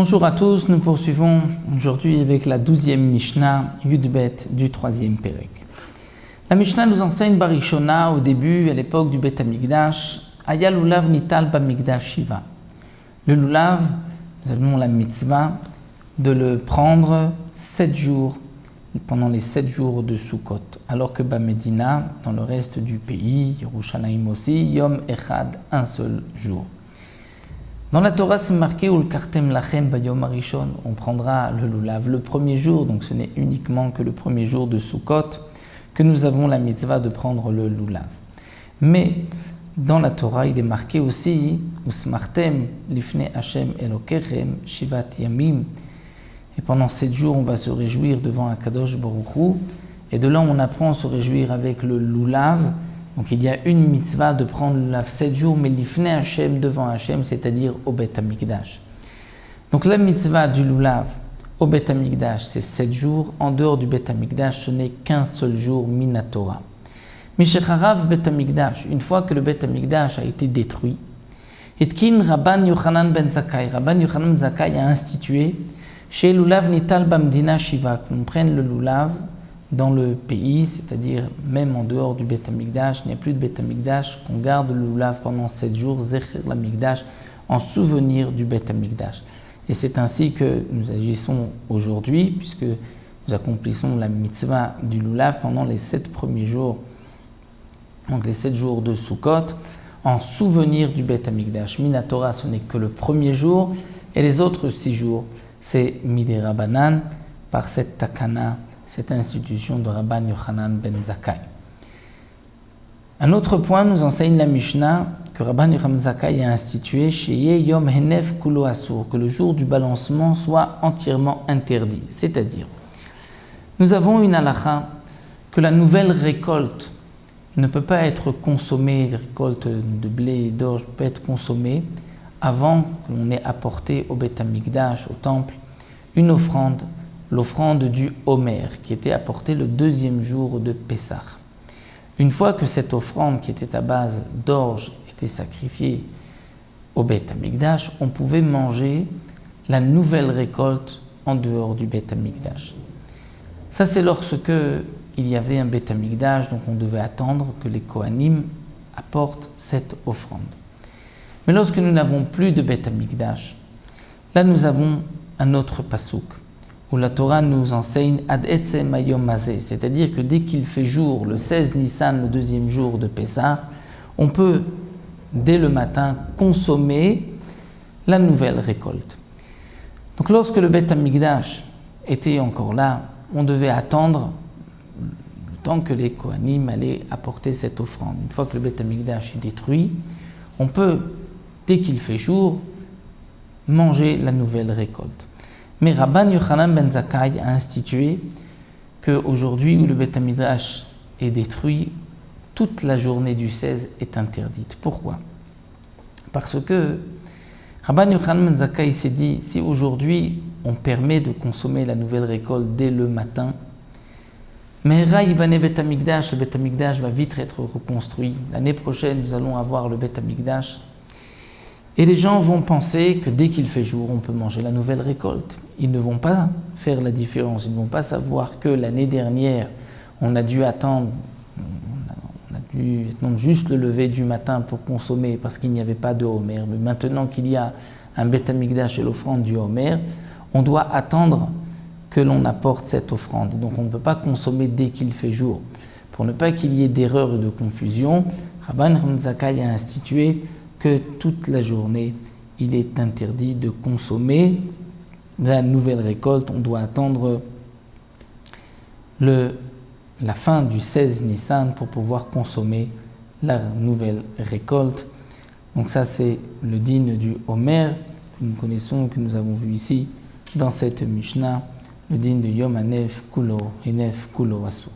Bonjour à tous, nous poursuivons aujourd'hui avec la 12e Mishnah, Yudbet du 3e Perek. La Mishnah nous enseigne Barishona au début, à l'époque du Bet Hamikdash, Aya lulav nital bamikdash shiva. Le lulav, nous avons la mitzvah de le prendre 7 jours, pendant les 7 jours de Sukkot, alors que Bamedina, dans le reste du pays, Yerushalayim aussi, Yom Echad, un seul jour. Dans la Torah, c'est marqué Ul kartem lachem bayom harishon. On prendra le lulav le premier jour, donc ce n'est uniquement que le premier jour de Sukkot que nous avons la mitzvah de prendre le lulav. Mais dans la Torah, il est marqué aussi Usmartem lifnei Hashem elokechem shivat yamim. Et pendant 7 jours, on va se réjouir devant Akadosh Baruch Hu. Et de là, on apprend à se réjouir avec le lulav. Donc il y a une mitzvah de prendre le lulav 7 jours, mais l'ifnei Hashem devant Hashem, c'est-à-dire au Bet Hamikdash. Donc la mitzvah du lulav au Bet Hamikdash, c'est 7 jours. En dehors du Bet Hamikdash, ce n'est qu'un seul jour minatora. Mishecharav Bet Hamikdash, une fois que le Bet Hamikdash a été détruit, Etkin Rabban Yochanan ben Zakkai, Rabban Yochanan ben Zakkai a institué chez lulav nital bamdina shiva, qu'on prenne le lulav dans le pays, c'est-à-dire même en dehors du Bet Hamikdash, il n'y a plus de Bet Hamikdash, qu'on garde le lulav pendant 7 jours, Zecher l'Hamikdash, en souvenir du Bet Hamikdash. Et c'est ainsi que nous agissons aujourd'hui, puisque nous accomplissons la mitzvah du lulav pendant les 7 premiers jours, donc les 7 jours de Sukkot, en souvenir du Bet Hamikdash. Minatora, ce n'est que le premier jour, et les autres 6 jours, c'est Midei Rabbanan, par cette takana, cette institution de Rabban Yochanan ben Zakkai. Un autre point nous enseigne la Mishnah que Rabban Yochanan ben Zakkai a institué Sheye Yom Henef Kulo Asur, que le jour du balancement soit entièrement interdit. C'est-à-dire, nous avons une halakha que la nouvelle récolte ne peut pas être consommée, la récolte de blé et d'orge peut être consommée avant que l'on ait apporté au Bet Hamikdash, au temple, une offrande, l'offrande du Homer, qui était apportée le 2e jour de Pessah. Une fois que cette offrande, qui était à base d'orge, était sacrifiée au Bet Hamikdash, on pouvait manger la nouvelle récolte en dehors du Bet Hamikdash. Ça, c'est lorsque il y avait un Bet Hamikdash, donc on devait attendre que les Kohanim apportent cette offrande. Mais lorsque nous n'avons plus de Bet Hamikdash, là nous avons un autre pasouk, où la Torah nous enseigne Ad etzem hayom hazeh, c'est-à-dire que dès qu'il fait jour, le 16 Nissan, le 2e jour de Pessah, on peut, dès le matin, consommer la nouvelle récolte. Donc lorsque le Bet Hamikdash était encore là, on devait attendre le temps que les Kohanim allaient apporter cette offrande. Une fois que le Bet Hamikdash est détruit, on peut, dès qu'il fait jour, manger la nouvelle récolte. Mais Rabban Yochanan ben Zakkai a institué qu'aujourd'hui où le Bet Hamikdash est détruit, toute la journée du 16 est interdite. Pourquoi? Parce que Rabban Yochanan ben Zakkai s'est dit, si aujourd'hui on permet de consommer la nouvelle récolte dès le matin, Mehera Yibane Bet Hamikdash, le Bet Hamikdash va vite être reconstruit. L'année prochaine, nous allons avoir le Bet Hamikdash. Et les gens vont penser que dès qu'il fait jour, on peut manger la nouvelle récolte. Ils ne vont pas faire la différence, ils ne vont pas savoir que l'année dernière, on a dû attendre juste le lever du matin pour consommer parce qu'il n'y avait pas de Homer. Mais maintenant qu'il y a un Bet Hamikdash et l'offrande du Homer, on doit attendre que l'on apporte cette offrande. Donc on ne peut pas consommer dès qu'il fait jour. Pour ne pas qu'il y ait d'erreur et de confusion, Rabban Yochanan ben Zakkai a institué que toute la journée, il est interdit de consommer la nouvelle récolte. On doit attendre la fin du 16 Nissan pour pouvoir consommer la nouvelle récolte. Donc ça, c'est le digne du Homer que nous connaissons, que nous avons vu ici dans cette Mishnah, le digne de Yom Hanef Kulo Asur.